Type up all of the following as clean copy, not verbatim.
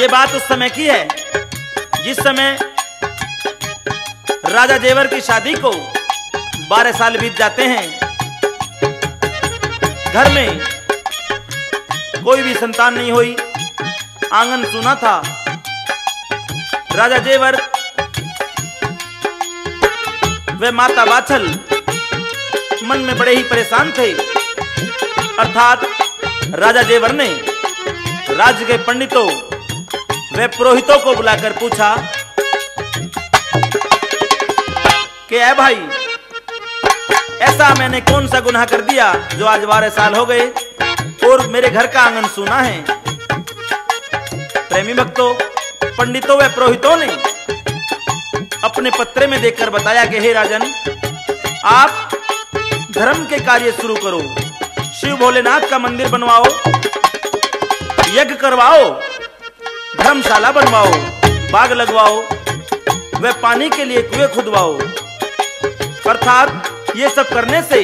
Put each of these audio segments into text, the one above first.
ये बात उस समय की है जिस समय राजा जेवर की शादी को 12 साल बीत जाते हैं। घर में कोई भी संतान नहीं हुई, आंगन सूना था। राजा जेवर वे माता बाछल मन में बड़े ही परेशान थे। अर्थात राजा जेवर ने राज्य के पंडितों वे पुरोहितों को बुलाकर पूछा कि ऐ भाई, ऐसा मैंने कौन सा गुनाह कर दिया जो आज 12 साल हो गए और मेरे घर का आंगन सूना है। प्रेमी भक्तों, पंडितों व पुरोहितों ने अपने पत्रे में देखकर बताया कि हे राजन, आप धर्म के कार्य शुरू करो, शिव भोलेनाथ का मंदिर बनवाओ, यज्ञ करवाओ, धर्मशाला बनवाओ, बाग लगवाओ, व पानी के लिए कुएं खुदवाओ। अर्थात ये सब करने से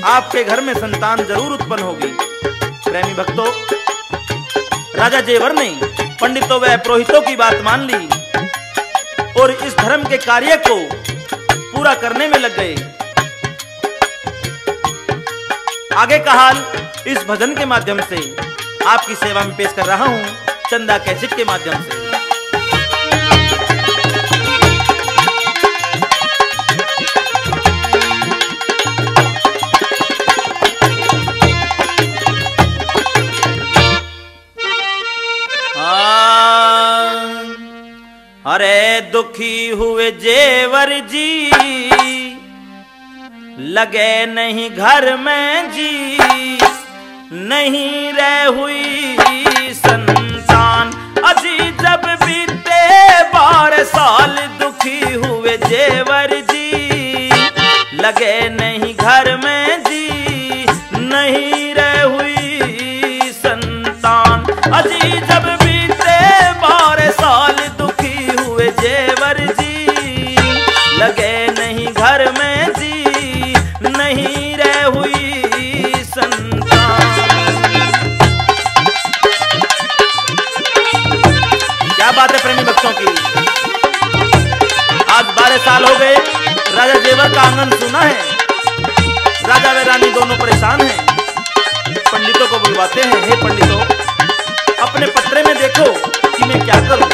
आपके घर में संतान जरूर उत्पन्न होगी। प्रेमी भक्तों, राजा जेवर ने पंडितों व पुरोहितों की बात मान ली और इस धर्म के कार्य को पूरा करने में लग गए। आगे का हाल इस भजन के माध्यम से आपकी सेवा में पेश कर रहा हूं, चंदा कैसेट के माध्यम से। अरे दुखी हुए जेवर जी, लगे नहीं घर में जी, नहीं रह हुई संतान। अजी जब बीते 12 साल, दुखी हुए जेवर जी, लगे नहीं घर में जी, नहीं रह हुई संतान। अजी जब बीते 12 साल, दुखी हुए जेवर जी, लगे नहीं घर में जी, नहीं रह हुई संतान। क्या बात है प्रेमी भक्तों की। आज 12 साल हो गए, राजा जेवर का आंगन सुना है। राजा व रानी दोनों परेशान हैं। पंडितों को बुलवाते हैं, हे पंडितों, अपने पत्रे में देखो कि मैं क्या करूं।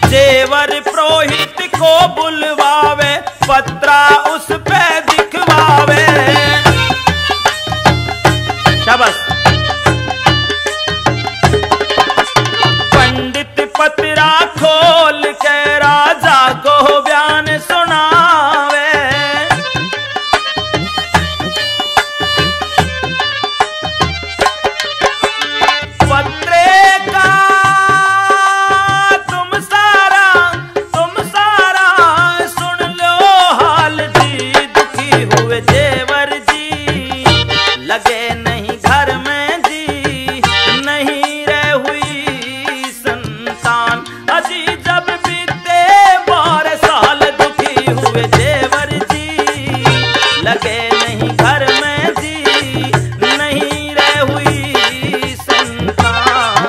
जेवर पुरोहित को बुलवावे, पत्रा उस पे दिखवावे। शाबाश। पंडित पत्रा खोल के राजा को बयान सुनावे। पत्रे का जेवर जी, लगे नहीं घर में जी, नहीं रह हुई संतान। अजी जब बीते 12 साल, दुखी हुए जेवर जी, लगे नहीं घर में जी, नहीं रह हुई संतान।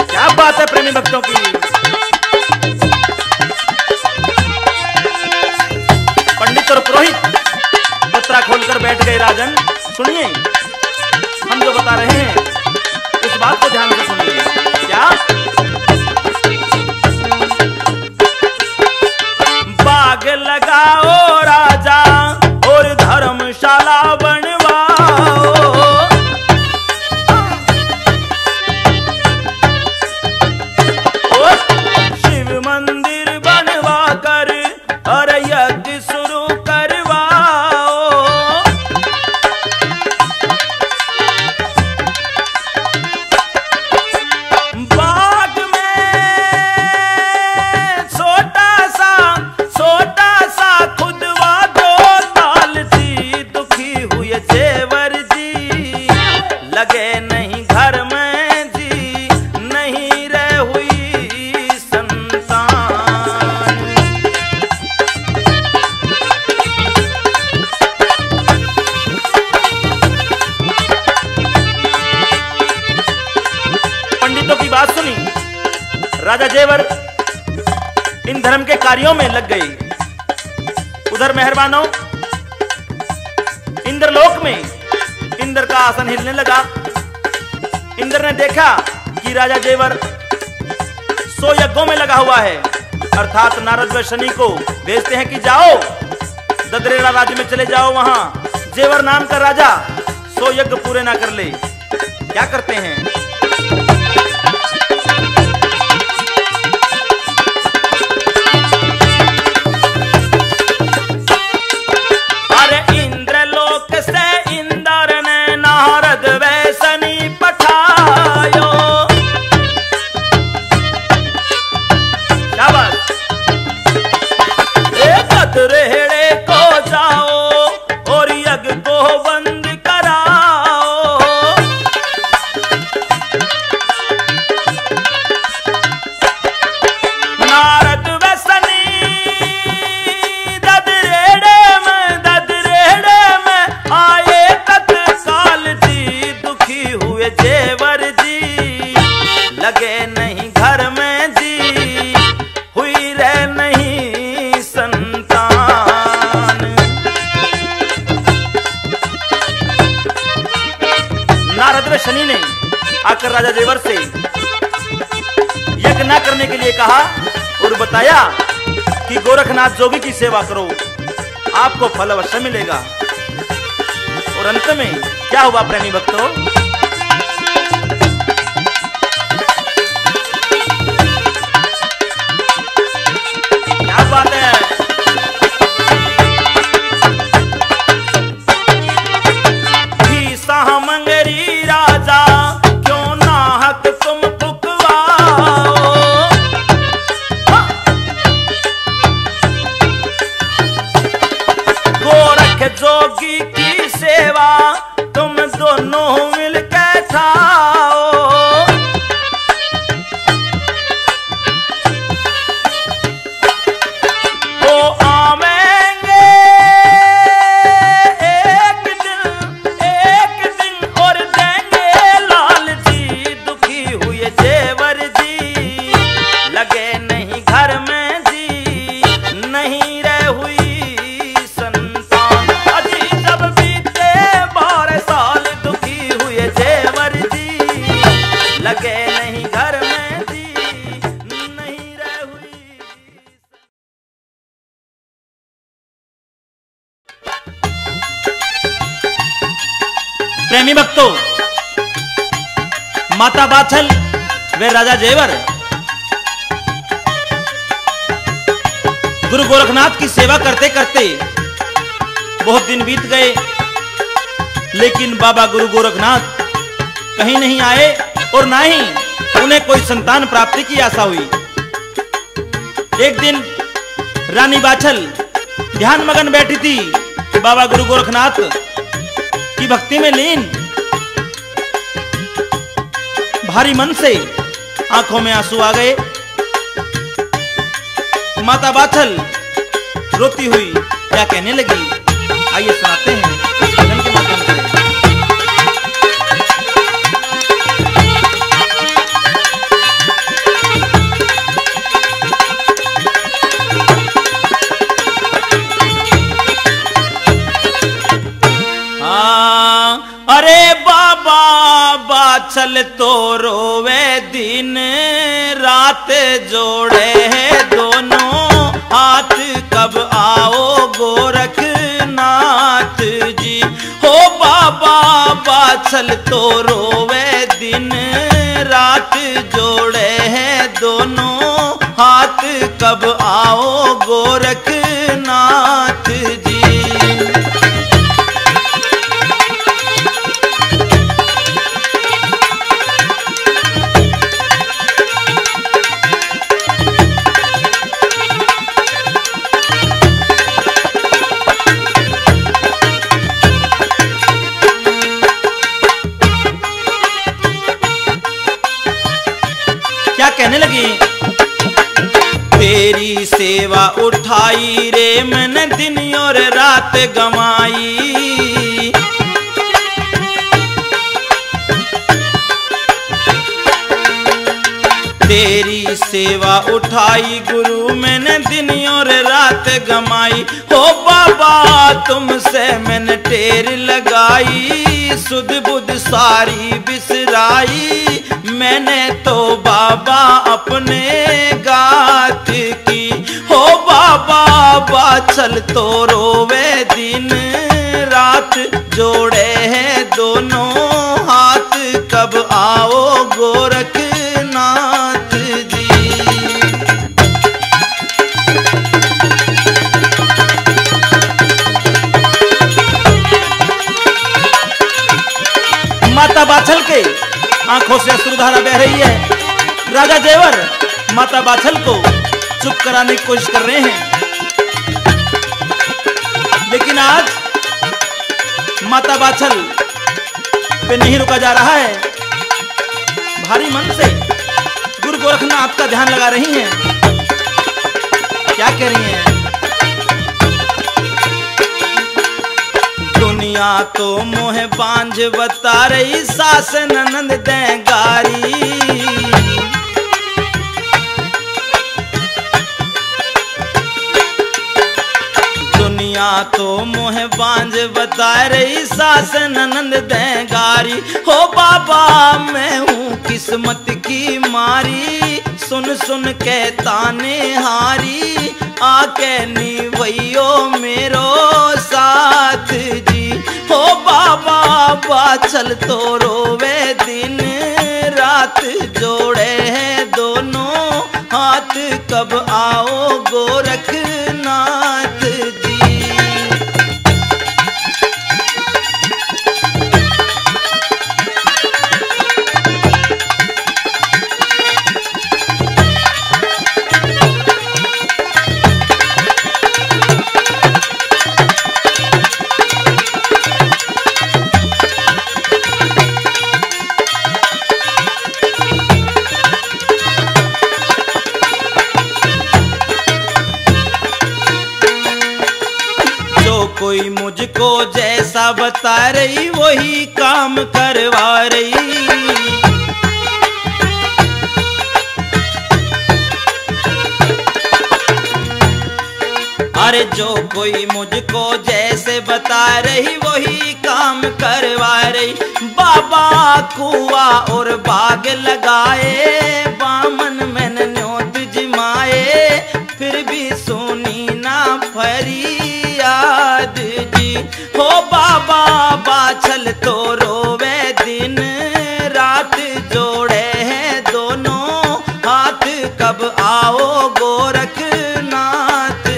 क्या बात है प्रेमी भक्तों की। और पुरोहित पत्रा खोलकर बैठ गए। राजन सुनिए, हम जो बता रहे हैं उस बात को ध्यान से सुनिए। क्या बाग लगाओ राजा और धर्मशाला बनवाओ। और शिव मंदिर बनवा कर और यज्ञ शुरू दुखी जेवर इन धर्म के कार्यों में लग गए। उधर मेहरबानों इंद्रलोक में इंद्र का आसन हिलने लगा। इंद्र ने देखा कि राजा जेवर 100 यज्ञों में लगा हुआ है, अर्थात नारद व शनि को भेजते हैं कि जाओ ददरेड़ा राज्य में चले जाओ, वहां जेवर नाम का राजा 100 यज्ञ पूरे ना कर ले। क्या करते हैं? अरे इंद्रलोक से इंद्र ने नारद व शनि पठायो। शाबाश। ददरेड़े को जाओ और यज्ञ को बंद कराओ। नारद व शनि ददरेड़े में आए तत्काल जी। दुखी हुए जेवर जी, लगे नहीं घर में जी, हुई रह नहीं संतान। नारद व शनि ने आकर राजा जेवर से यज्ञ न करने के लिए कहा और बताया कि गोरखनाथ जोगी की सेवा करो, आपको फल अवश्य मिलेगा। और अंत में क्या हुआ प्रेमी भक्तों? क्या बात है? मंगरी राजा क्यों नाहक तुम फुकवाओ। गोरख जोगी की सेवा तुम दोनों मिलकर खाओ। वो आवेंगे और देंगे लाल जी। दुखी हुए जेवर जी, लगे नहीं घर में जी, नहीं रह हुई संतान। अजी जब बीते 12 साल, दुखी हुए जेवर जी, लगे नहीं घर में जी, नहीं रह हुई। प्रेमी भक्तों, माता बाछल वे राजा जेवर गुरु गोरखनाथ की सेवा करते करते बहुत दिन बीत गए, लेकिन बाबा गुरु गोरखनाथ कहीं नहीं आए और ना ही उन्हें कोई संतान प्राप्ति की आशा हुई। एक दिन रानी बाछल ध्यान मगन बैठी थी, बाबा गुरु गोरखनाथ की भक्ति में लीन। भारी मन से आंखों में आंसू आ गए। माता बाछल रोती हुई क्या कहने लगी, आइए सुनाते हैं इस भजन के माध्यम से। अरे बाबा बाछल तो रोवे दिन रात, जोड़े है दोनों हाथ, कब आओ गोरखनाथ जी। हो बाबा बाछल तो रोवे दिन रात, जोड़े है दोनों हाथ, कब आओ गोरखनाथ जी। क्या कहने लगी, तेरी सेवा उठाई रे मैंने दिन और रात गमाई। तेरी सेवा उठाई गुरु मैंने दिन और रात गमाई। हो बाबा तुमसे मैंने टेर लगाई, सुध बुध सारी बिसराई। मैंने तो बाबा अपने गात की। हो बाबा बाछल तो रोवे दिन रात, जोड़े हैं दोनों हाथ, कब आओ गोरखनाथ जी। माता बाछल के आंखों से अश्रुधारा बह रही है। राजा जेवर माता बाछल को चुप कराने की कोशिश कर रहे हैं, लेकिन आज माता बाछल पे नहीं रुका जा रहा है। भारी मन से गुरु गोरखनाथ का ध्यान लगा रही हैं। क्या कह रही हैं? दुनिया तो मोह बांझ बता रही, सास ननंद देंगारी। दुनिया तो मोह बांझ बता रही, सास ननंद देंगारी। हो बाबा मैं हूँ किस्मत की मारी, सुन सुन के ताने हारी। आके निभइयो मेरो साथ जी। हो बाबा बाछल तो रोवे दिन रात, जोड़े हैं दोनों हाथ, कब आओ गोरखनाथ जी। कोई मुझको जैसा बता रही, वही काम करवा रही। अरे जो कोई मुझको जैसे बता रही, वही काम करवा रही। बाबा कुआ और बाग लगाए, बामन मैंने न्योत जिमाए, फिर भी सुनी ना फरियाद जी। हो बाबा बाछल तो रोवे दिन रात, जोड़े हैं दोनों हाथ, कब आओ गोरखनाथ जी।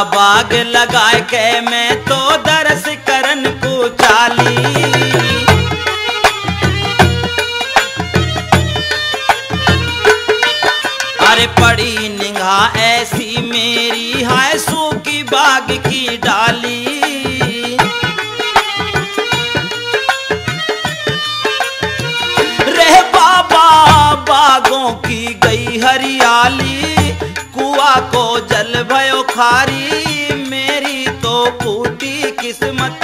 बाग लगाए के मैं तो दरस करन को चाली। अरे पड़ी निगाह ऐसी मेरी, हाय सूखी बाग की डाली। रे बाबा बागों की गई हरियाली, कुआ को जल भयो खारी। मेरी तो फूटी किस्मत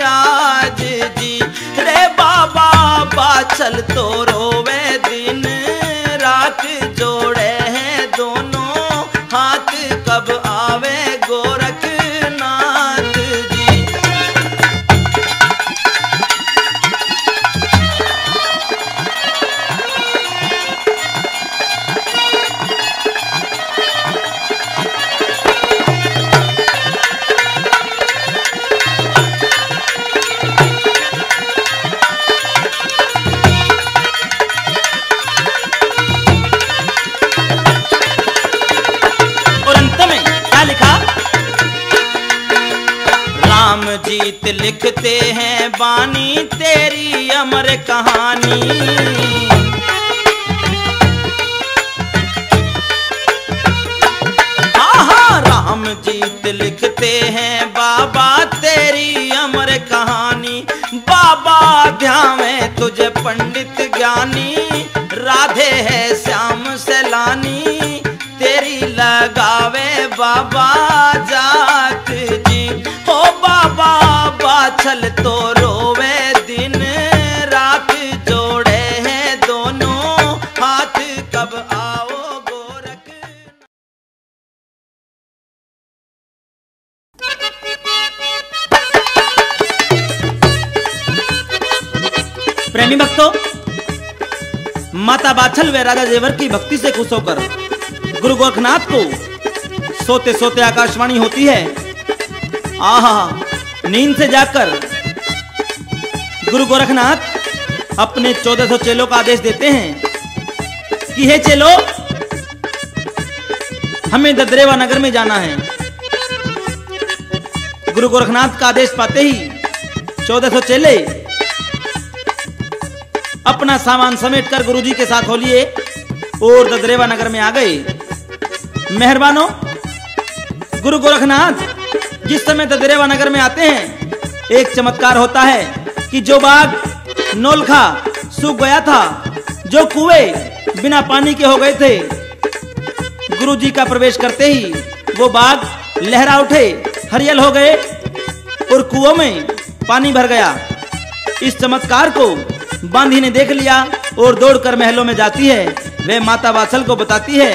आज जी। रे बाबा बाछल तो रोवे दिन रात, जोड़े हैं दोनों हाथ, कब आवे गोरखनाथ जी। जीत लिखते हैं बानी, तेरी अमर कहानी। जीत लिखते हैं बाबा तेरी अमर कहानी। बाबा ध्यावे तुझे पंडित ज्ञानी, राधे है श्याम सैलानी, तेरी लगावे बाबा जात जी। हो बाबा बाछल तो रोवे दिन रात, जोड़े हैं दोनों हाथ कब आओ गोरख। प्रेमी भक्तों, माता बाछल व राजा जेवर की भक्ति से खुश होकर गुरु गोरखनाथ को सोते सोते आकाशवाणी होती है। आहा, नींद से जाकर गुरु गोरखनाथ अपने 1400 चेलों का आदेश देते हैं कि हे चेलो, हमें ददरेवा नगर में जाना है। गुरु गोरखनाथ का आदेश पाते ही 1400 चेले अपना सामान समेट कर गुरुजी के साथ हो लिए और ददरेवा नगर में आ गए। मेहरबानों, गुरु गोरखनाथ जिस समय ददरेवा नगर में आते हैं, एक चमत्कार होता है कि जो बाग नौलखा सूख गया था, जो कुएं बिना पानी के हो गए थे, गुरुजी का प्रवेश करते ही वो बाग लहरा उठे, हरियल हो गए और कुओं में पानी भर गया। इस चमत्कार को बांधी ने देख लिया और दौड़कर महलों में जाती है। वह माता बाछल को बताती है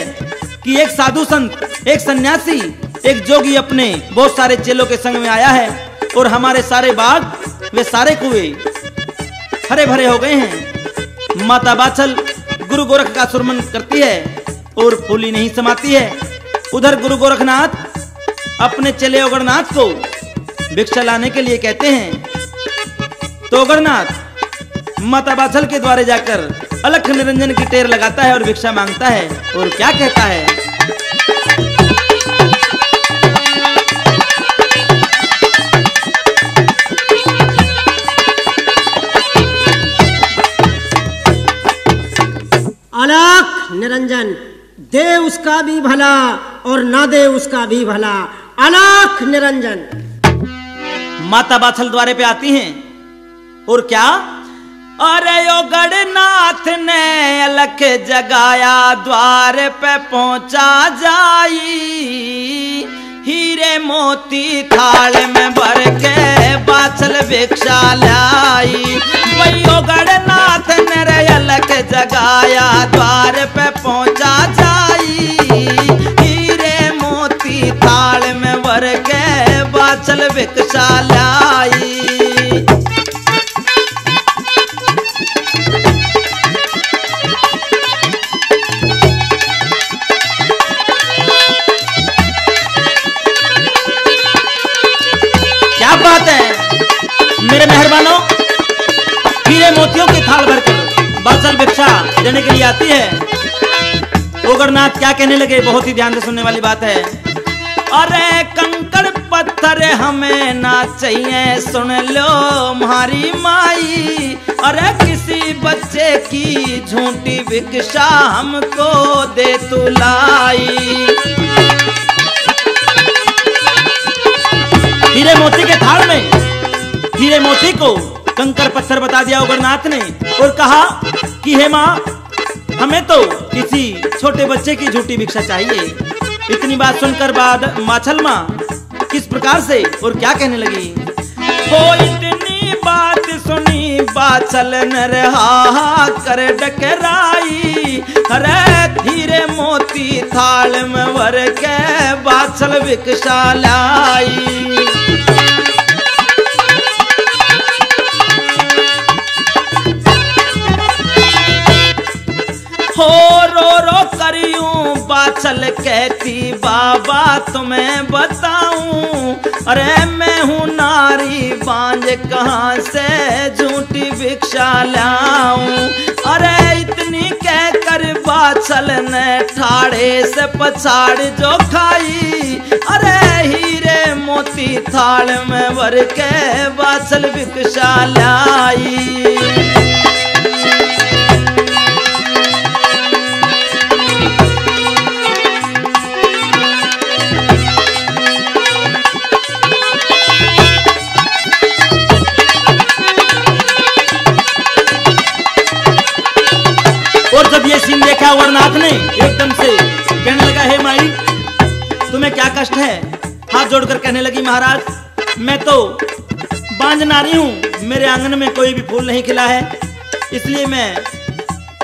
कि एक साधु संत, एक सन्यासी, एक जोगी अपने बहुत सारे चेलों के संग में आया है और हमारे सारे बाग, वे सारे कुएं हरे भरे हो गए हैं। माता बाछल गुरु गोरख का सुरमन करती है और फूली नहीं समाती है। उधर गुरु गोरखनाथ अपने चेले ओगरनाथ को भिक्षा लाने के लिए कहते हैं, तो ओगरनाथ माता बाछल के द्वारे जाकर अलख निरंजन की टेर लगाता है और भिक्षा मांगता है और क्या कहता है। अलख निरंजन, दे उसका भी भला और ना दे उसका भी भला, अलख निरंजन। माता बाछल द्वारे पे आती हैं और क्या, अरे ओ गढ़नाथ ने अलख जगाया, द्वार पे पहुंचा जाई, हीरे मोती थाल में भर के बाछल भिक्षा लाई। वही ओ गढ़नाथ ने रे अलख जगाया, द्वार पे पहुंचा जाई, हीरे मोती थाल में भर के बाछल भिक्षा लाई। बात है मेरे मेहरबानों, हीरे मोतियों की थाल भरकर बाछल भिक्षा देने के लिए आती है। ओगरनाथ क्या कहने लगे, बहुत ही ध्यान से सुनने वाली बात है। अरे कंकड़ पत्थर हमें ना चाहिए, सुन लो हमारी माई, अरे किसी बच्चे की झूठी भिक्षा हमको दे तू लाई। हीरे मोती के थाल में हीरे मोती को कंकर पत्थर बता दिया ओगरनाथ ने और कहा कि हे माँ, हमें तो किसी छोटे बच्चे की झूठी भिक्षा चाहिए। इतनी बात सुनकर बाद बाछल माँ किस प्रकार से और क्या कहने लगी। वो इतनी बात सुनी बाछल न रहा कर डकराई, अरे हीरे मोती थाल में भर के बाछल भिक्षा लाई। हो रो रो करियूं बाछल कहती, बाबा तुम्हें बताऊं, अरे मैं हूँ नारी बांझ, कहाँ से झूठी भिक्षा लाऊं। अरे इतनी कहकर बाछल ने ठाड़े से पछाड़ जो खाई, अरे हीरे मोती थाल में भर के बाछल भिक्षा लाई। क्या कष्ट है? हाथ जोड़कर कहने लगी, महाराज मैं तो बांझ नारी हूँ, मेरे आंगन में कोई भी फूल नहीं खिला है, इसलिए मैं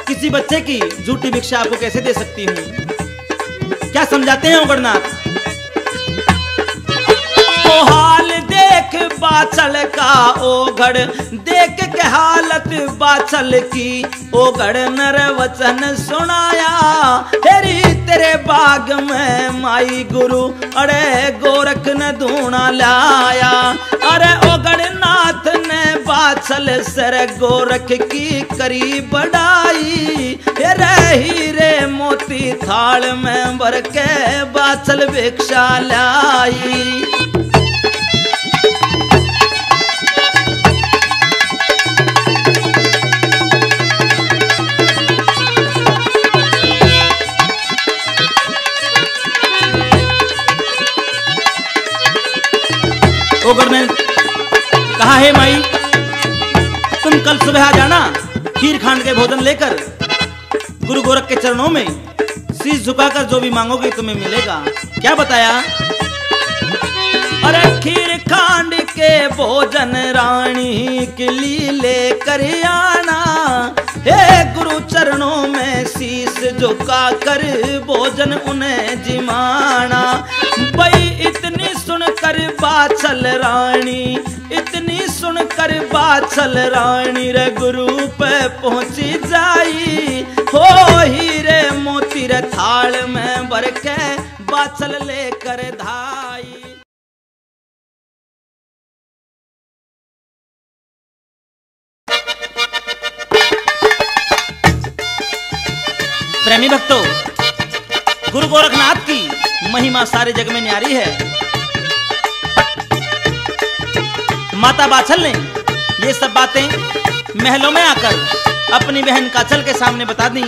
किसी बच्चे की झूठी भिक्षा आपको कैसे दे सकती हूँ। क्या समझाते हैं ओगड़नाथ? ओ हाल देख बाछल का ओगड़, देख के हालत बाछल की, ओगड़ नर वचन सुनाया, तेरी तेरे बाग में माई गुरु, अरे गोरख ने धूना लाया। अरे ओगड़ नाथ ने बाछल सर गोरख की करी बढ़ाई, रे हीरे मोती थाल में भर के बाछल भिक्षा लाई। ओगड़ ने कहा, है माई तुम कल सुबह आ जाना, खीर खांड के भोजन लेकर गुरु गोरख के चरणों में शीश झुकाकर जो भी मांगोगे तुम्हें मिलेगा। क्या बताया? अरे खीर खांड के भोजन रानी के लिए लेकर आना, हे गुरु चरणों में शीश झुका कर भोजन उन्हें जिमाना। भाई इतनी सुनकर बाछल रानी, इतनी सुनकर बाछल रानी रे गुरु पे पहुंची जाई, हो हीरे मोती रे थाल में भर के बाछल लेकर धाई। प्रेमी भक्तों, गुरु गोरखनाथ की महिमा सारे जग में न्यारी है। माता बाछल ने ये सब बातें महलों में आकर अपनी बहन काछल के सामने बता दी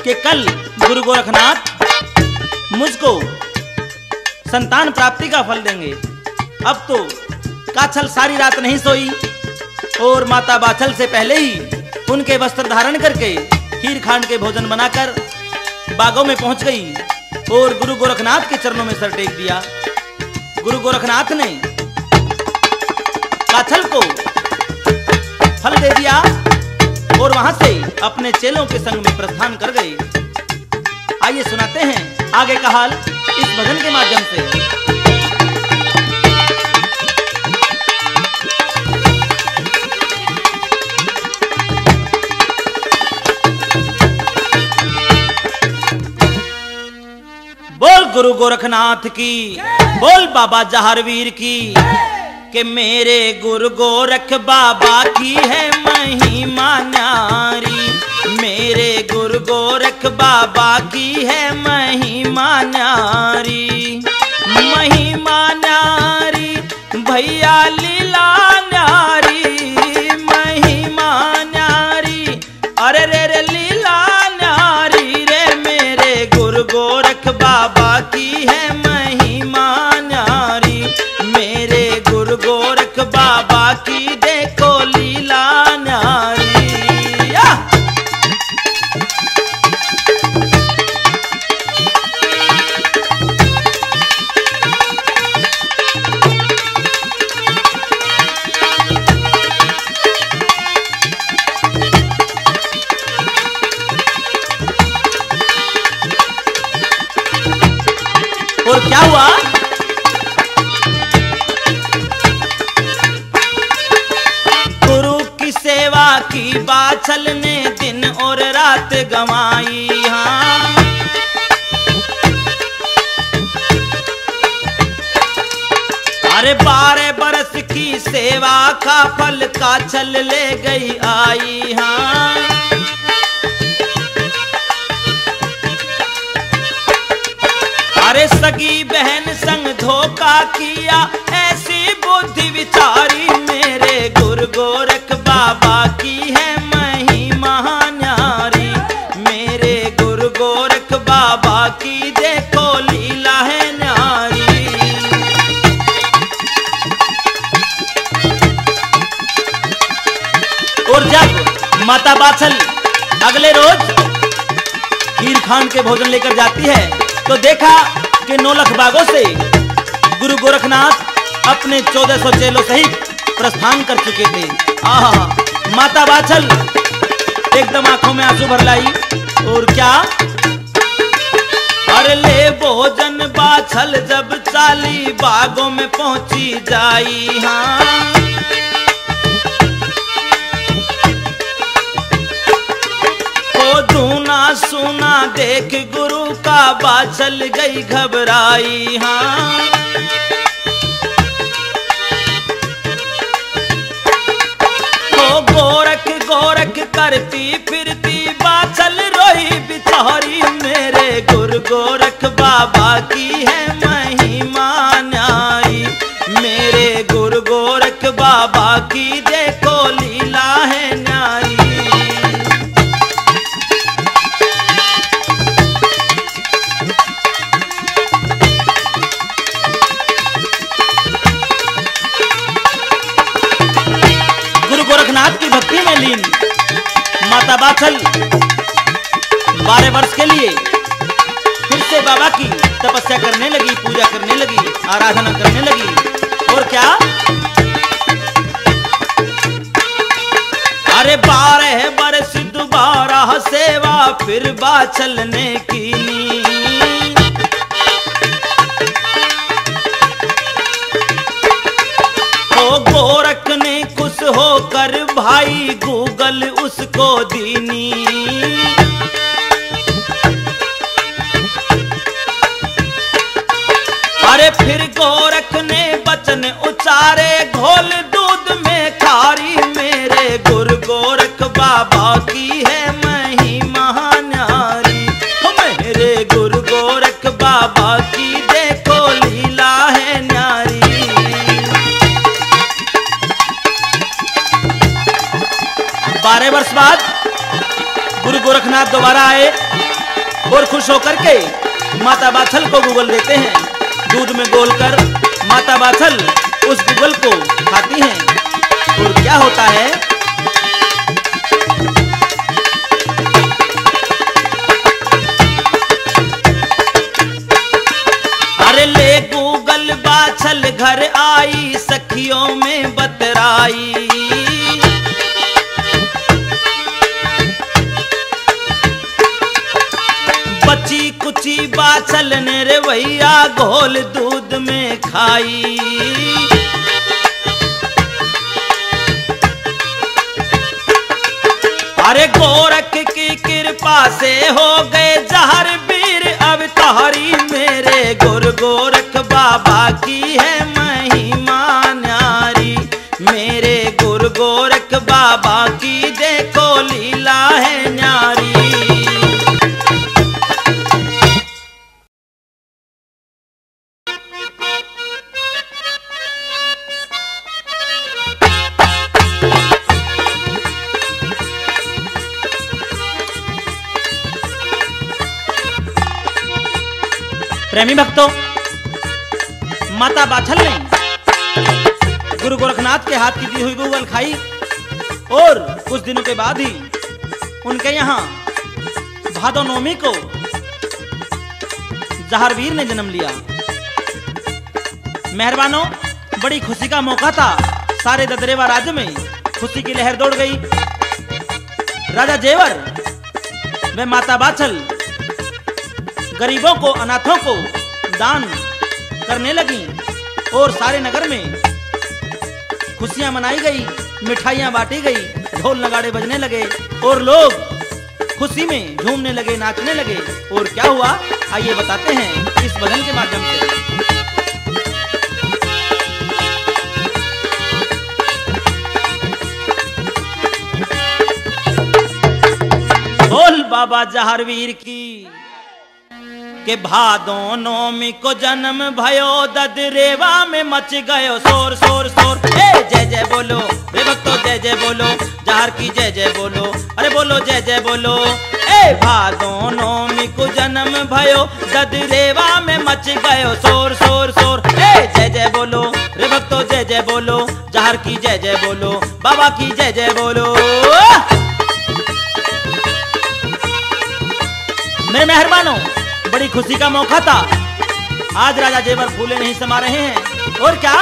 कि कल गुरु गोरखनाथ मुझको संतान प्राप्ति का फल देंगे। अब तो काछल सारी रात नहीं सोई और माता बाछल से पहले ही उनके वस्त्र धारण करके खीर खांड के भोजन बनाकर बागों में पहुंच गई और गुरु गोरखनाथ के चरणों में सर टेक दिया। गुरु गोरखनाथ ने काछल को फल दे दिया और वहां से अपने चेलों के संग में प्रस्थान कर गए। आइए सुनाते हैं आगे का हाल इस भजन के माध्यम से। बोल गुरु गोरखनाथ की, बोल बाबा जहारवीर की, कि मेरे गुरु गोरख बाबा की है महिमा न्यारी, मेरे गुरु गोरख बाबा की है महिमा न्यारी, महिमा न्यारी भैया लीला न्यारी, महिमा न्यारी, अरे रे रे लीला न्यारी रे, मेरे गुरु गोरख बाबा की है महिमा न्यारी, मेरे गुरु गोरख बाबा की देखो लीला न्यारी। और क्या हुआ? गुरु की सेवा की बाछल ने दिन और रात गंवाई, हाँ अरे 12 बरस की सेवा का फल काछल ले गई आई, हाँ अरे सगी बहन संग धोखा किया, ऐसी बुद्धि विचारी, मेरे गुरु गोरख बाबा की है महिमा न्यारी, मेरे गुरु गोरख बाबा की देखो लीला है न्यारी। और जब माता बाछल अगले रोज खीर खांड के भोजन लेकर जाती है तो देखा के 9 लाख बागों से गुरु गोरखनाथ अपने 1400 चेलों सहित प्रस्थान कर चुके थे। आहा, माता बाछल एकदम आंखों में आंसू भर लाई। और क्या, अरे ले भोजन बाछल जब चाली बागों में पहुंची जाई। हाँ, धूना सुना देख गुरु का बाछल गई घबराई। हाँ, तो गोरख गोरख करती फिरती बाछल रोई बिचारी। मेरे गुरु गोरख बाबा की है महिमा न्यारी। मेरे गुरु गोरख बाबा की देखो लीला है न्यारी। गोरखनाथ की भक्ति में लीन माता बाछल 12 वर्ष के लिए फिर से बाबा की तपस्या करने लगी, पूजा करने लगी, आराधना करने लगी। और क्या, अरे 12 वर्ष दोबारा सेवा फिर बाछल ने कीनी। गोरख ने खुश होकर भाई गूगल उसको दीनी। अरे फिर गोरख ने वचन उचारे घोल दूध में खारी। मेरे गुरु गोरख बाबा की है महिमा न्यारी। मेरे गुरु गोरख बाबा की देखो लीला है न्यारी। 12 वर्ष बाद गुरु गोरखनाथ दोबारा आए और खुश होकर के माता बाछल को गूगल देते हैं। दूध में गोलकर माता बाछल उस गूगल को खाती हैं। और क्या होता है, अरे ले गूगल बाछल घर आई सखियों में बतराई। बची कुची बाछल ने रे भैया घोल दूध में खाई। अरे गोरख की कृपा से हो गए जहर वीर अवतारी। मेरे गुरु गोरख बाबा की है महिमा न्यारी। मेरे गुरु गोरख बाबा की देखो लीला है न्यारी। प्रेमी भक्तों, माता बाछल ने गुरु गोरखनाथ के हाथ की दी हुई गूगल खाई और कुछ दिनों के बाद ही उनके यहाँ भादो नौमी को जहारवीर ने जन्म लिया। मेहरबानों, बड़ी खुशी का मौका था। सारे ददरेवा राज्य में खुशी की लहर दौड़ गई। राजा जेवर व माता बाछल गरीबों को, अनाथों को दान करने लगी और सारे नगर में खुशियां मनाई गई, मिठाइयां बांटी गई, ढोल नगाड़े बजने लगे और लोग खुशी में झूमने लगे, नाचने लगे। और क्या हुआ, आइए बताते हैं इस भजन के माध्यम से। बोल बाबा जहारवीर की के भादो नौमी को जन्म भयो ददरेवा में मच गयो शोर शोर शोर। जय जय बोलो रे भक्तो, जय जय बोलो, जहर की जय जय बोलो, अरे बोलो जय जय बोलो। भादो नौमी को जन्म भयो ददरेवा में मच गयो शोर शोर शोर। जय जय बोलो रे भक्तो, जय जय बोलो, जहर की जय जय बोलो, बाबा की जय जय बोलो। मेरे मेहरबानों, बड़ी खुशी का मौका था। आज राजा जेवर फूले नहीं समा रहे हैं। और क्या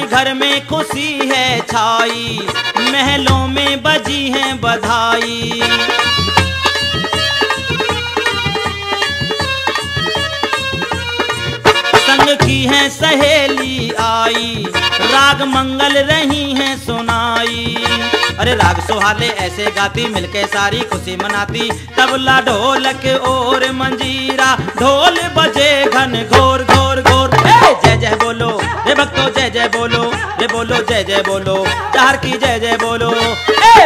घर में खुशी है छाई, महलों में बजी है बधाई। संग की है सहेली आई, राग मंगल रही है सुनाई। अरे राग सुहाले ऐसे गाती, मिलके सारी खुशी मनाती। तबला ढोलक और मंजीरा, ढोल बजे घन घोर घोर घोर। जय जय बोलो रे भक्तो, जय जय बोलो रे, बोलो जय जय बोलो, जहर की जय जय बोलो।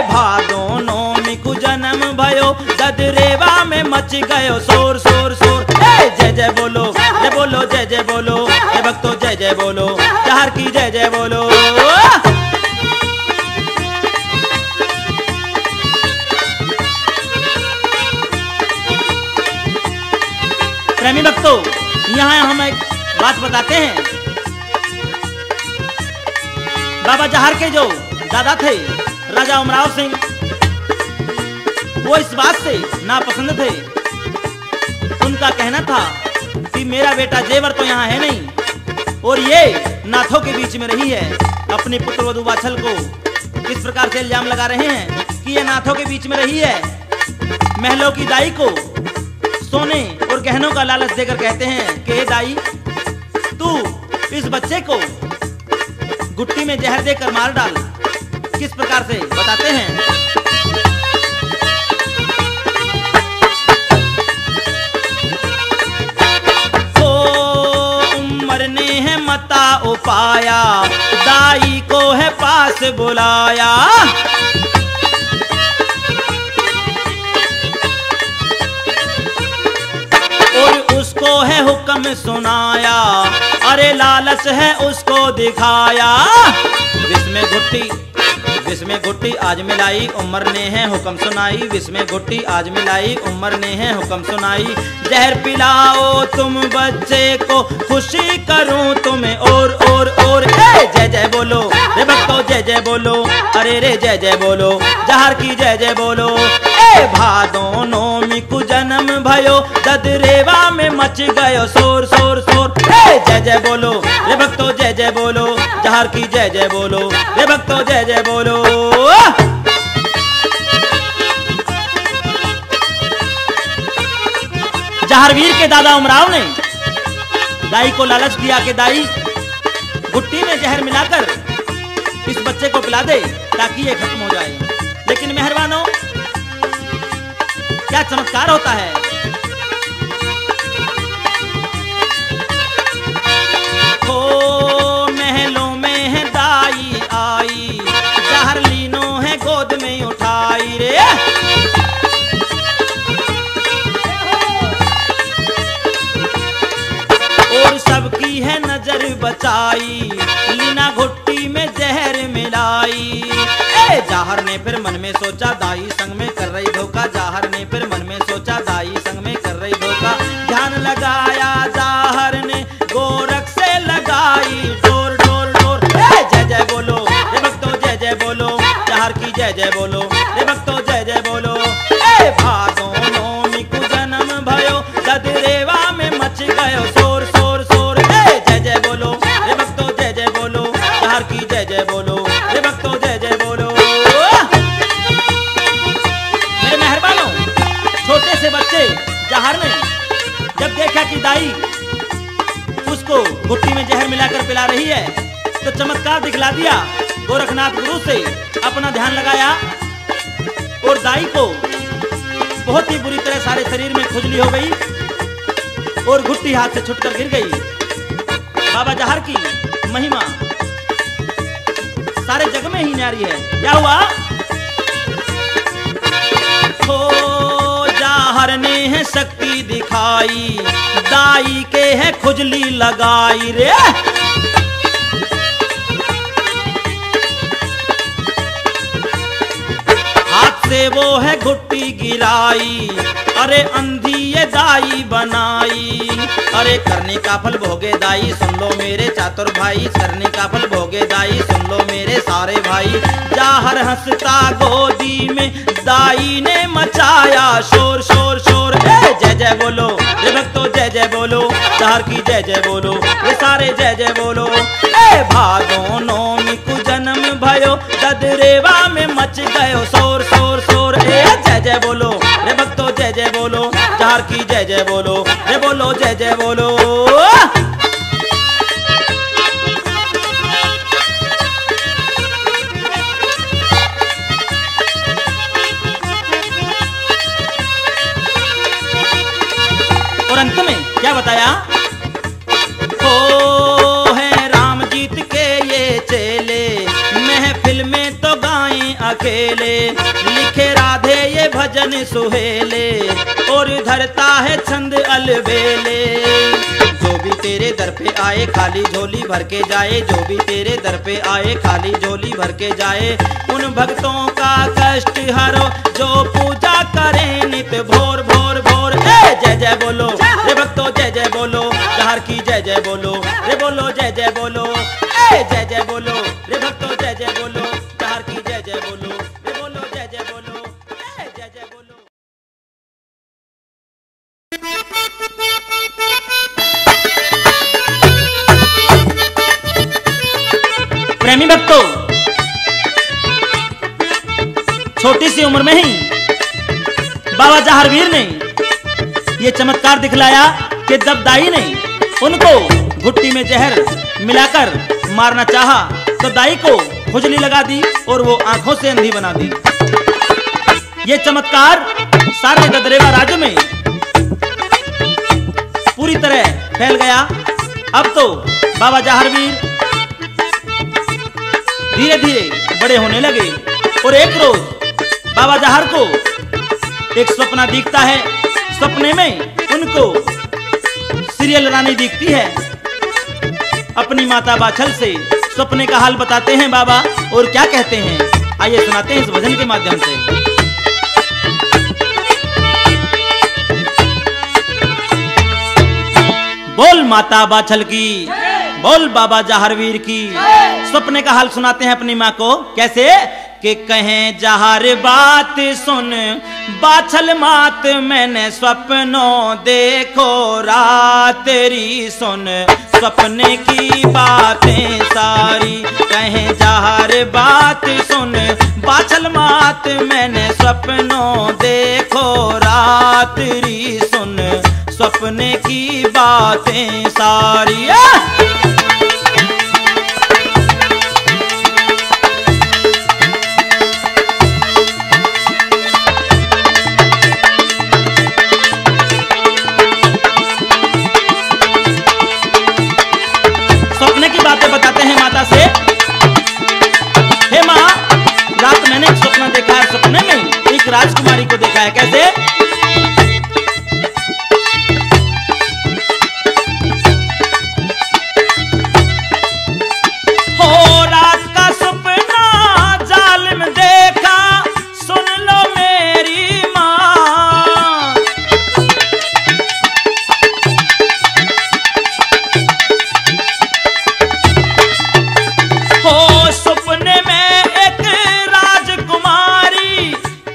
भादो नौमी को जन्म भयो, ददरेवा में मच गयो शोर शोर शोर। जय जय बोलो रे, बोलो जय जय बोलो रे भक्तो, जय जय बोलो, जहर की जय जय बोलो। प्रेमी भक्तों, यहाँ हम एक बात बताते हैं। बाबा जहर के जो दादा थे राजा उमराव सिंह, वो इस बात से नापसंद थे। उनका कहना था कि मेरा बेटा जेवर तो यहाँ है नहीं, और ये नाथों के बीच में रही है। अपनी पुत्र वधू वाछल को किस प्रकार से इल्जाम लगा रहे हैं कि ये नाथों के बीच में रही है। महलों की दाई को सोने और गहनों का लालच देकर कहते हैं कि हे दाई, तू इस बच्चे को गुट्टी में जहर देकर मार डाल। किस प्रकार से बताते हैं। ओ उमर ने है मता उपाया, दाई को है पास बुलाया। उसको है हुक्म सुनाया, अरे लालच है उसको दिखाया। विष में घुट्टी आज मिलाई, उमर ने है हुक्म सुनाई। विष में घुट्टी आज मिलाई, उमर ने है हुक्म सुनाई। जहर पिलाओ तुम बच्चे को, खुशी करूं तुम्हें और और और। जय जय बोलो रे भक्तो, जय जय बोलो, अरे रे जय जय बोलो, जहर की जय जय बोलो। भादो नौमी को जन्म भयो, ददरेवा में मच गयो शोर शोर शोर। जय जय बोलो रे भक्तो, जय जय बोलो, जहर की जय जय बोलो रे भक्तो, जय जय बोलो। जहारवीर के दादा उमराव ने दाई को लालच दिया कि दाई गुट्टी में जहर मिलाकर इस बच्चे को पिला दे ताकि ये खत्म हो जाए। लेकिन मेहरबानों, क्या चमत्कार होता है। ओ महलों में है दाई आई, जहर लीनो है गोद में उठाई रे। और सबकी है नजर बचाई, लीना घुट्टी में जहर मिलाई। जहर ने फिर मन में सोचा दाई संग में कर रही धोखा। जहर ने फिर मन में सोचा दाई संग में कर रही धोखा। ध्यान लगाया जहर ने, गोरख से लगाई डोर डोर डोर। जय जय बोलो रे भक्तो, जय जय बोलो, जहर की जय जय बोलो रे भक्तो, जय जय बोलो। भादो नौमी को जन्म भयो, ददरेवा में मच गयो शोर शोर शोर। जय जय बोलो रे भक्तो, जय जय बोलो, जहर की जय जय बोलो रे भक्तो, जय जय बोलो। मेरे मेहरबानों, छोटे से बच्चे जहर ने जब देखा कि दाई उसको गुट्टी में जहर मिलाकर पिला रही है, तो चमत्कार दिखला दिया। गोरखनाथ गुरु से अपना ध्यान लगाया और दाई को बहुत ही बुरी तरह सारे शरीर में खुजली हो गई और गुट्टी हाथ से छूटकर गिर गई। बाबा जहर की महिमा सारे जग में ही न्यारी है। क्या हुआ? हो जहर ने है शक्ति दिखाई, दाई के है खुजली लगाई रे। हाथ से वो है घुट्टी गिराई, अरे अंधी ये दाई बनाई। अरे करने का फल भोगे दाई, सुन लो मेरे चातुर भाई, करने का फल भोगे दाई, सुन लो मेरे सारे भाई। जाहर हंसता गोदी में दाई ने मचाया शोर शोर शोर। जय जय बोलो रे भक्तो, जय जय बोलो, जाहर की जय जय बोलो, ये सारे जय जय बोलो। भादो नौमी को जन्म भयो, ददरेवा में मच गयो शोर शोर शोर। जय जय बोलो रे भक्तो, जय जय बोलो, जाहर की जय जय बोलो, रे बोलो जय जय बोलो। और अंत में क्या बताया, हो है राम जीत के ये चेले, महफिल में तो गाएं अकेले, लिखे राधे ये भजन सुहेले, और धरता है छंद अलबेले। जो भी तेरे दर पे आए खाली झोली भर के जाए, जो भी तेरे दर पे आए खाली झोली भर के जाए। उन भक्तों का कष्ट हरो जो पूजा करें नित भोर भोर भोर। जय जय बोलो रे भक्तो, जय जय बोलो, जाहर की जय जय बोलो, रे बोलो जय जय बोलो। जय जय बोलो रे भक्तो, जय जय बोलो, जाहर की जय जय बोलो, रे बोलो जय जय बोलो, जय जय बोलो। प्रेमी भक्तों, छोटी सी उम्र में ही बाबा जहारवीर ने ये चमत्कार दिखलाया कि जब दाई ने उनको घुट्टी में जहर मिलाकर मारना चाहा तो दाई को खुजली लगा दी और वो आंखों से अंधी बना दी। ये चमत्कार सारे ददरेवा राज्य में पूरी तरह फैल गया। अब तो बाबा जहारवीर धीरे धीरे बड़े होने लगे और एक रोज बाबा जहार को एक सपना दिखता है। सपने में उनको सीरियल रानी दिखती है। अपनी माता बाछल से सपने का हाल बताते हैं बाबा और क्या कहते हैं, आइए सुनाते हैं इस भजन के माध्यम से। बोल माता बाछल की, बोल बाबा जहारवीर की। सपने का हाल सुनाते हैं अपनी माँ को, कैसे कि कहें जहार बात सुन बाछल मात, मैंने सपनों देखो रात तेरी सुन सपने की बातें सारी। कहें जहार बात सुन बाछल मात, मैंने सपनों देखो रात तेरी सुन सपने की बातें सारी। बातें बताते हैं माता से। हे माँ, रात मैंने एक सपना देखा है। सपने में एक राजकुमारी को देखा है। कैसे? हो रात का सपना जालिम देखा, सुन लो मेरी माँ। हो सपने में एक राजकुमारी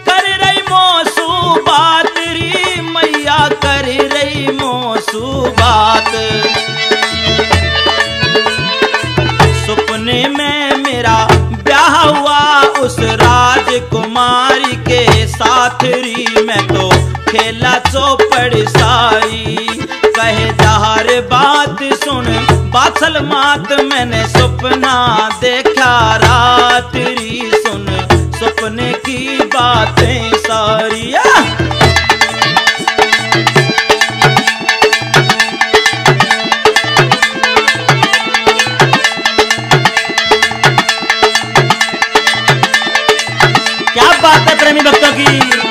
कर रही मौसूबात री मैया, कर रही मौसूबात। सपने में मेरा ब्याह हुआ उस राजकुमारी के साथ री, मैं तो खेला चौपड़ सारी। कहे जहार बात सुन बाछल मात, मैंने सपना देखा रात री सुन सपने की बातें सारी। क्या बात है प्रेमी भक्तों की।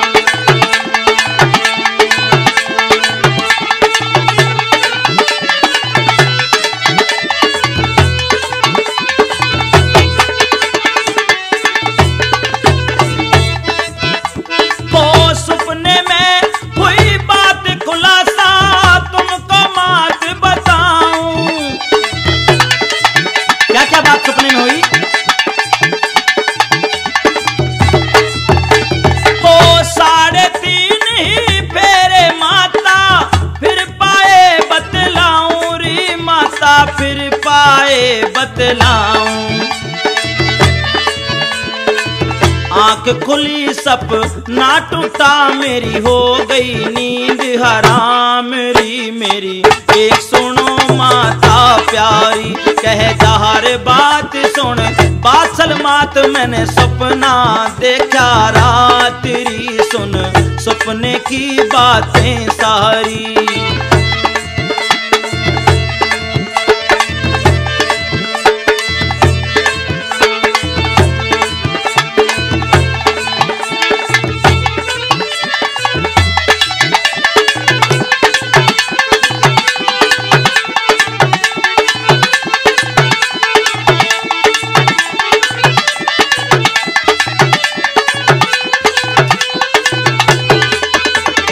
आंख खुली सपना टूटा, मेरी हो गई नींद हराम री मेरी। एक सुनो माता प्यारी, कह जहर बात सुन बादल मात, मैंने सपना देखा रात री, सुन सपने की बातें सारी।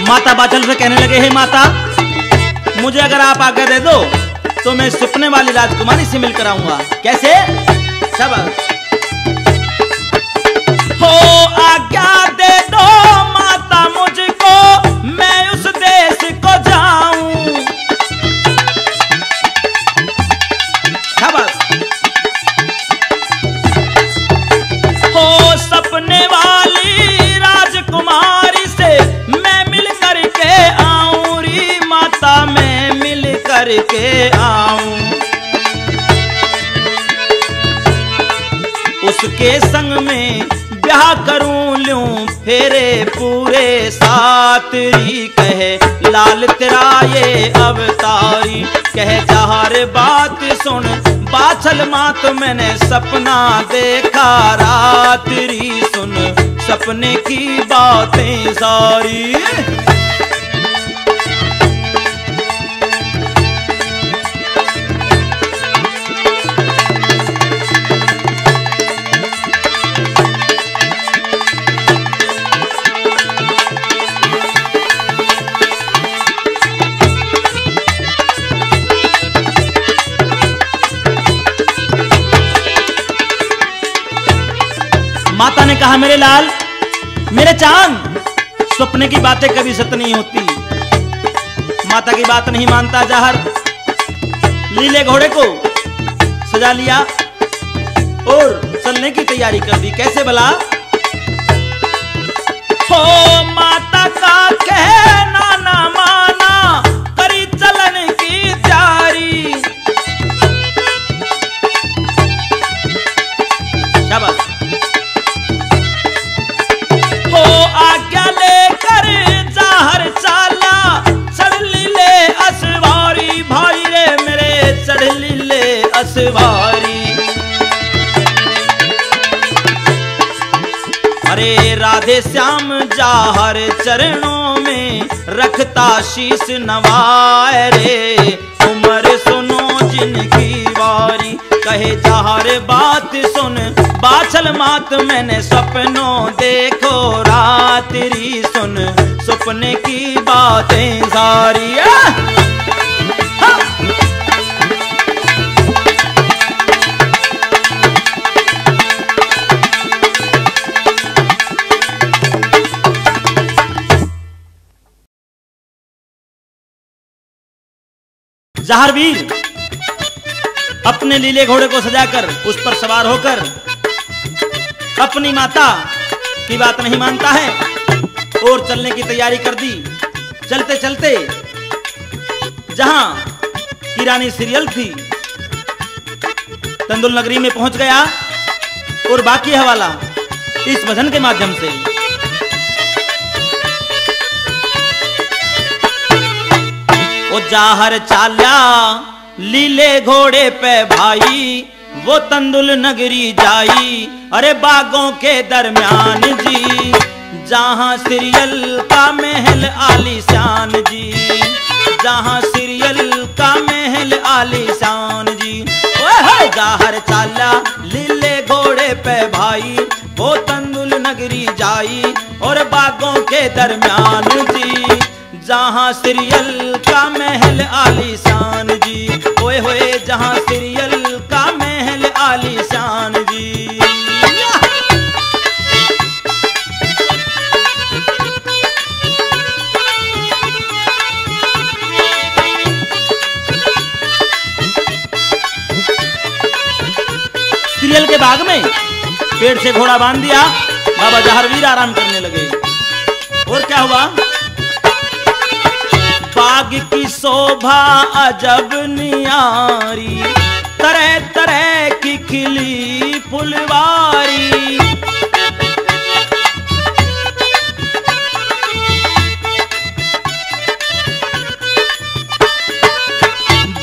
माता बाचल से कहने लगे, हे माता, मुझे अगर आप आज्ञा दे दो तो मैं सपने वाली राजकुमारी से मिलकर आऊंगा। कैसे? शाबाश। हो आज्ञा दे दो माता मुझको, मैं उस देश को जाऊं। शाबाश। हो सपने वाली राजकुमारी से मैं मिल करके आऊं री माता, मैं मिल करके आऊं। उसके संग में ब्याह करूं लूं फेरे पूरे साथ री, कहे लाल तेरा ये अवतारी। कहे जहर बात सुन बाछल मात, मैंने सपना देखा रात री, सुन सपने की बातें सारी। माता ने कहा, मेरे लाल, मेरे चांद, सपने की बातें कभी सत्य नहीं होती। माता की बात नहीं मानता जहर, लीले घोड़े को सजा लिया और चलने की तैयारी कर दी। कैसे भला? हो माता का कहना ना माना, करी चलन की तैयारी। शाबाश। हो आज्ञा लेकर जहर चाला, चढ़ लीले असवारी भाई रे मेरे, चढ़ लीले असवारी। अरे राधे श्याम जहर चरणों में रखता शीश नवाए रे, उम्र सुनो जिनकी वारी। कहे जहर बात सुन बाछल मात, मैंने सपनों देखो रात री, सुन सपने की बातें सारी। जहरवीर अपने लीले घोड़े को सजाकर उस पर सवार होकर अपनी माता की बात नहीं मानता है और चलने की तैयारी कर दी। चलते चलते जहां की रानी सीरियल थी, तंदुल नगरी में पहुंच गया और बाकी हवाला इस भजन के माध्यम से। ओ जाहर चाल्या लीले घोड़े पे भाई, वो तंदुल नगरी जाई, अरे बागों के दरमियान जी, जहां सीरियल का महल आलीशान जी, जहां सीरियल का महल आलीशान जी। ओए जाहर चाला लीले घोड़े पे भाई, वो तंदुल नगरी जाई, और बागों के दरमियान जी, जहां सीरियल का महल आलीशान जी। ओए होए जहां सीरियल का महल आलीशान जी। सीरियल के बाग में पेड़ से घोड़ा बांध दिया, बाबा जहारवीर आराम करने लगे। और क्या हुआ? बाग की शोभा अजब नियारी, तरह तरह की खिली फुलवारी।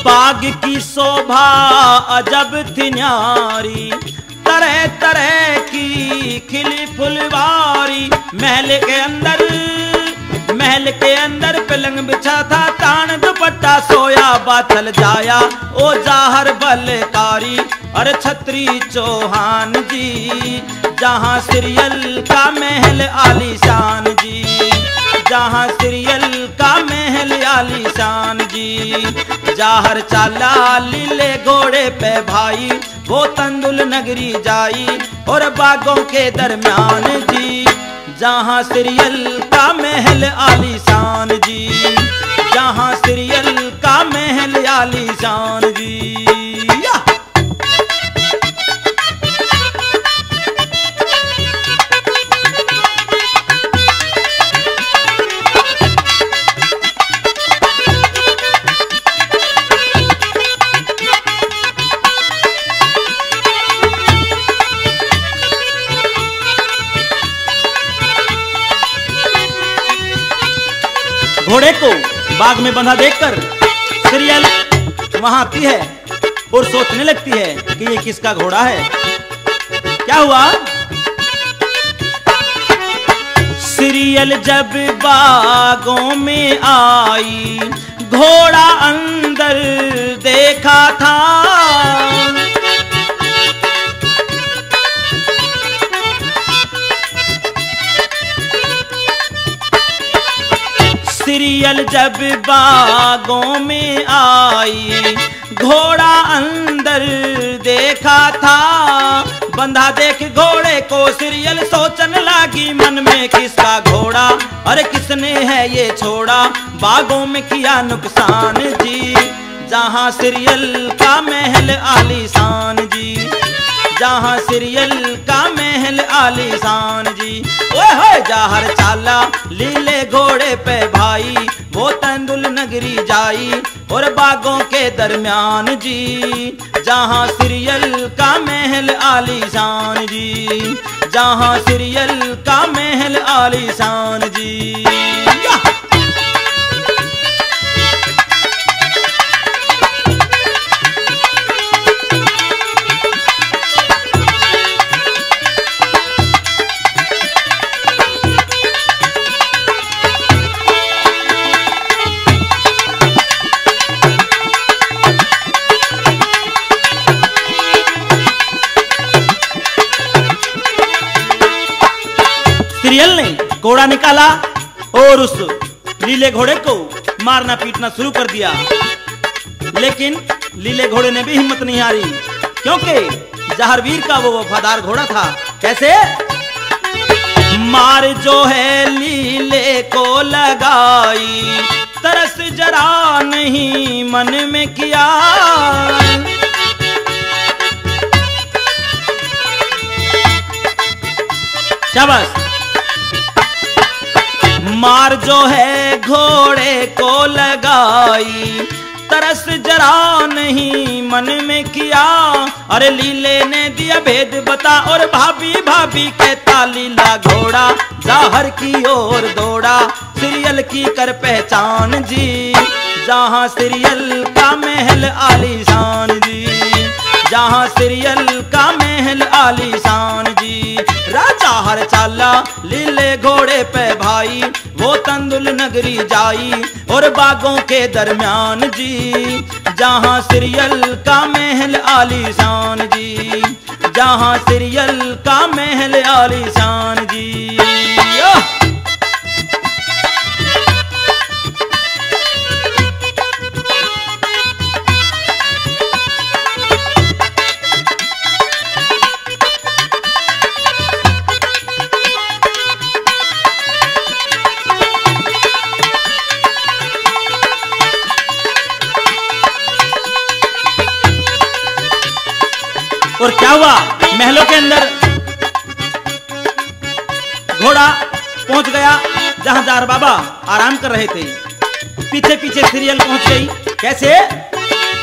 बाग की शोभा अजब थी न्यारी, तरह तरह की खिली फुलवारी। महल के अंदर पलंग बिछा था, तान दुपट्टा सोया बाथल जाया ओ जाहर बलकारी। अरे छत्री चौहान जी, जहां सीरियल का महल आलीशान जी, जहां सीरियल का महल आलीशान जी। जाहर चाला लीले घोड़े पे भाई, वो तंदुल नगरी जाई और बागों के दरमियान जी। जहां सीरियल का महल आलीशान जी, जहां सीरियल का महल आलीशान जी। घोड़े को बाग में बंधा देखकर सीरियल वहां आती है और सोचने लगती है कि ये किसका घोड़ा है। क्या हुआ? सीरियल जब बागों में आई, घोड़ा अंदर देखा था। सीरियल जब बागों में आई, घोड़ा अंदर देखा था। बंधा देख घोड़े को सीरियल सोचन लागी मन में, किसका घोड़ा, अरे किसने है ये छोड़ा, बागों में किया नुकसान जी। जहां सीरियल का महल आलीशान जी, जहां सीरियल का महल आलीशान जी। ओए होए जाहर चाला लीले घोड़े पे भाई, वो तंदुल नगरी जाई और बागों के दरमियान जी। जहां सीरियल का महल आलीशान जी, जहां सीरियल का महल आलीशान जी। सीरियल ने घोड़ा निकाला और उस लीले घोड़े को मारना पीटना शुरू कर दिया। लेकिन लीले घोड़े ने भी हिम्मत नहीं हारी, क्योंकि जहारवीर का वो वफादार घोड़ा था। कैसे? मार जो है लीले को लगाई, तरस जरा नहीं मन में किया। शाबाश। मार जो है घोड़े को लगाई, तरस जरा नहीं मन में किया। अरे लीले ने दिया भेद बता और भाभी भाभी कहता लीला घोड़ा जाहर की ओर दौड़ा। सीरियल की कर पहचान जी, जहां सीरियल का महल आलीशान जी, जहां सीरियल का महल आलीशान जी। राजा हर चाला लीले घोड़े पे भाई, वो तंदुल नगरी जाई और बागों के दरमियान जी। जहां सीरियल का महल आलीशान जी, जहां सीरियल का महल आलीशान जी। और क्या हुआ? महलों के अंदर घोड़ा पहुंच गया जहां जार बाबा आराम कर रहे थे। पीछे पीछे सीरियल पहुंच गई। कैसे?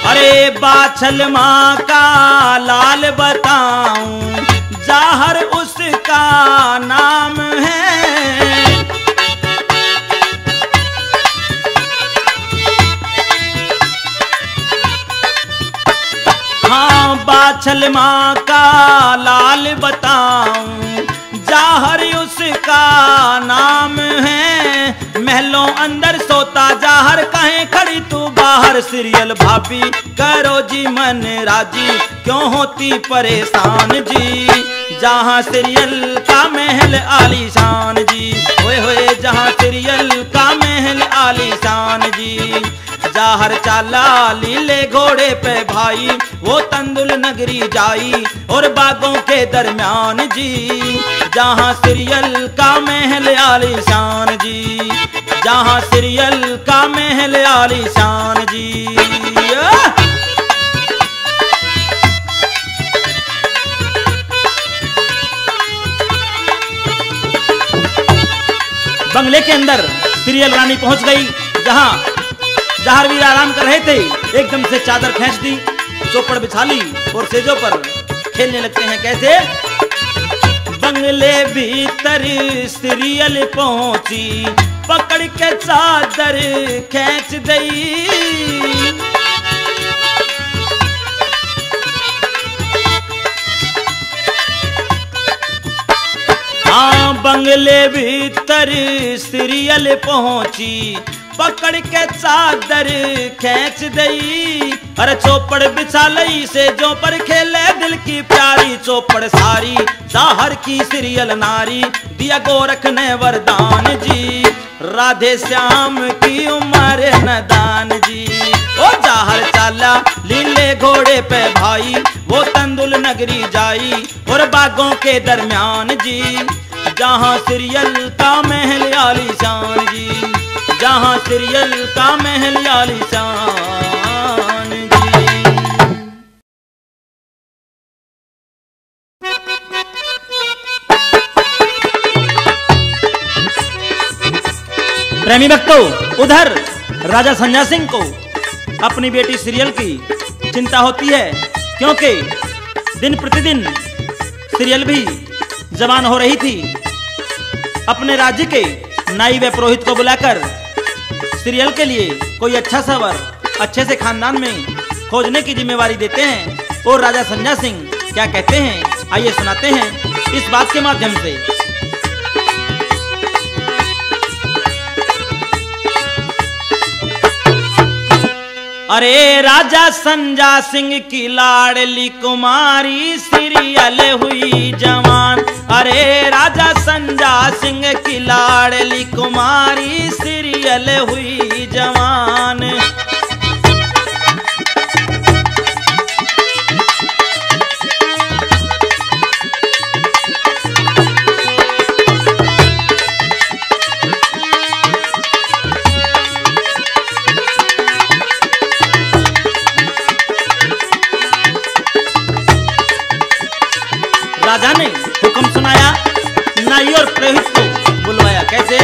अरे बाछल माँ का लाल बताऊं, जाहर उसका नाम है। हाँ, बाछल माँ का लाल बताऊं, जाहर उसका नाम है। महलों अंदर सोता जाहर, कहीं खड़ी तू बाहर। सीरियल भाभी करो जी मन राजी, क्यों होती परेशान जी। जहाँ सीरियल का महल आलीशान जी, होए होए जहाँ सीरियल का महल आलीशान जी। जाहर चाला लीले घोड़े पे भाई, वो तंदुल नगरी जाई और बागों के दरमियान जी। जहाँ सीरियल का महल आलीशान जी, जहाँ सीरियल का महल आलीशान जी। बंगले के अंदर सीरियल रानी पहुंच गई जहां जाहर वीर आराम कर रहे थे। एकदम से चादर खींच दी, चौपड़ बिछा ली और सेजों पर खेलने लगते हैं। कैसे? बंगले भीतर सीरियल पहुंची, पकड़ के चादर खींच गई। हाँ, बंगले भीतर सीरियल पहुंची, पकड़ के चादर खींच दई। अरे चौपड़ बिछा लई से जो पर खेले दिल की प्यारी। चौपड़ सारी जाहर की सीरियल नारी, दिया गोरख ने वरदान जी। राधे श्याम की उम्र नदान जी। ओ जाहर चाला लीले घोड़े पे भाई, वो तंदुल नगरी जाई और बागों के दरमियान जी। जहाँ सीरियल का महल आलीशान जी, जहाँ सीरियल का महल आलीशान जी। प्रेमी भक्तों, उधर राजा संजय सिंह को अपनी बेटी सीरियल की चिंता होती है, क्योंकि दिन प्रतिदिन सीरियल भी जवान हो रही थी। अपने राज्य के नाई व पुरोहित को बुलाकर सीरियल के लिए कोई अच्छा सा वर अच्छे से खानदान में खोजने की जिम्मेवारी देते हैं। और राजा संजय सिंह क्या कहते हैं, आइए सुनाते हैं इस बात के माध्यम से। अरे राजा संजय सिंह की लाडली कुमारी सीरियल हुई जवान। अरे राजा संजय सिंह की लाडली कुमारी सीरियल हुई जवान। राजा ने हुक्म सुनाया, नाई और पुरोहित को बुलवाया। कैसे?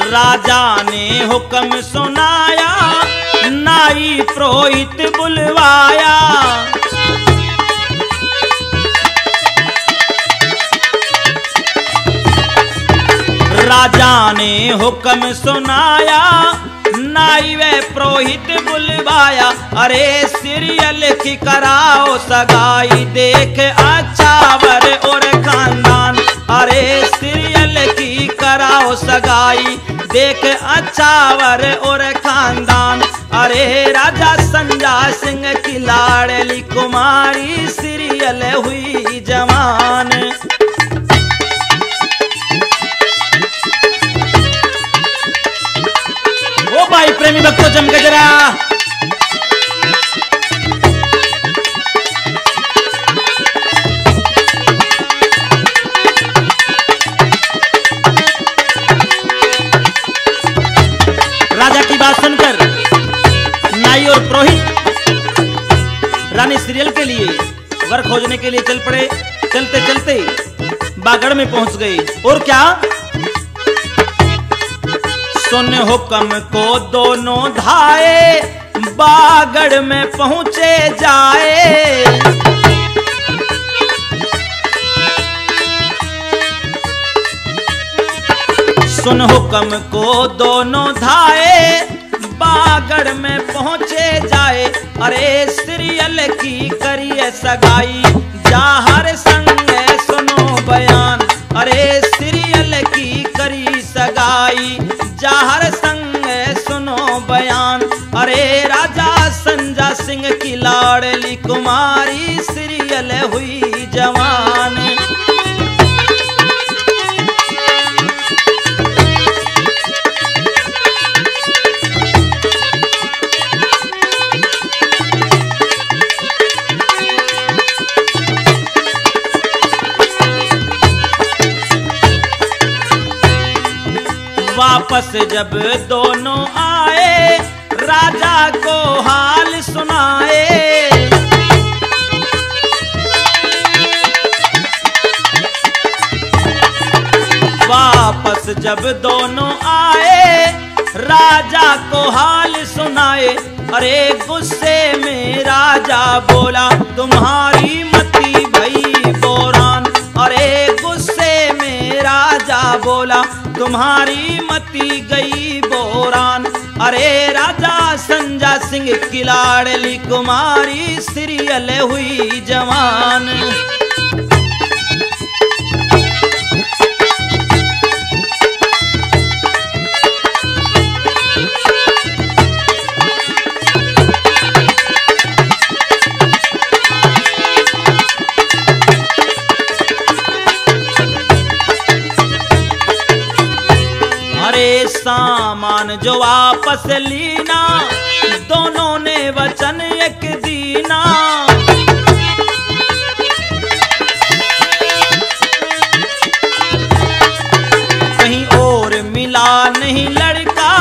राजा ने हुक्म सुनाया, नाई पुरोहित बुलवाया। राजा ने हुक्म सुनाया, नाई व पुरोहित बुलवाया। अरे सीरियल की कराओ सगाई, देख अच्छा वर और खानदान। अरे सीरियल की कराओ सगाई, देख अच्छा वर और खानदान। अरे राजा संजय सिंह की लाडली कुमारी सीरियल हुई जवान। ओ भाई प्रेमी भक्तों, जम के जरा। राजा की बात सुनकर नाई और पुरोहित रानी सीरियल के लिए वर खोजने के लिए चल पड़े। चलते चलते बागड़ में पहुंच गए। और क्या, सुन हुक्म को दोनों धाए, बागड़ में पहुंचे जाए। सुन हुक्म को दोनों धाए, बागड़ में पहुंचे जाए। अरे सीरियल की करिए सगाई, जाहर संग सुनो बयान। अरे सीरियल की करी सगाई, जाहर संग सुनो बयान। अरे राजा संजा सिंह की लाडली कुमारी, सीरियल हुई जवान। वापस जब दोनों आए, राजा को हाल सुनाए। वापस जब दोनों आए, राजा को हाल सुनाए। अरे गुस्से में राजा बोला, तुम्हारी मती भई बोरान। अरे गुस्से में राजा बोला, तुम्हारी मती गई बोरान। अरे राजा संजा सिंह की लाडली कुमारी, सीरियल हुई जवान। सामान जो वापस लीना, दोनों ने वचन एक दीना। कहीं और मिला नहीं लड़का,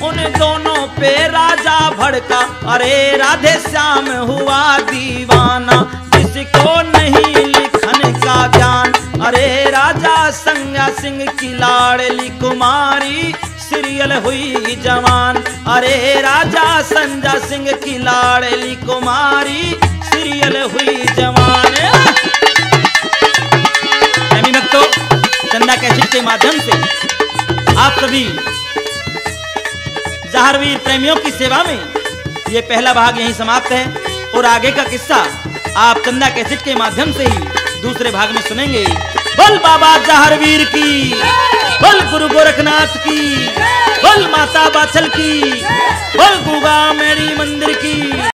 उन दोनों पे राजा भड़का। अरे राधे श्याम हुआ दीवाना, जिसको नहीं लिखन का ज्ञान। अरे राजा संगा सिंह की लाडली कुमारी, सीरियल हुई जवान। अरे राजा संजा सिंह की लाडली कुमारी, सीरियल हुई जवान। प्रेमी भक्तों, चंदा कैसेट के माध्यम से आप सभी जहरवीर प्रेमियों की सेवा में ये पहला भाग यहीं समाप्त है। और आगे का किस्सा आप चंदा कैसेट के माध्यम से ही दूसरे भाग में सुनेंगे। बोल बाबा जहरवीर की, बोल गुरु गोरखनाथ की, बोल माता बाछल की, बोल गुगा मेरी मंदिर की।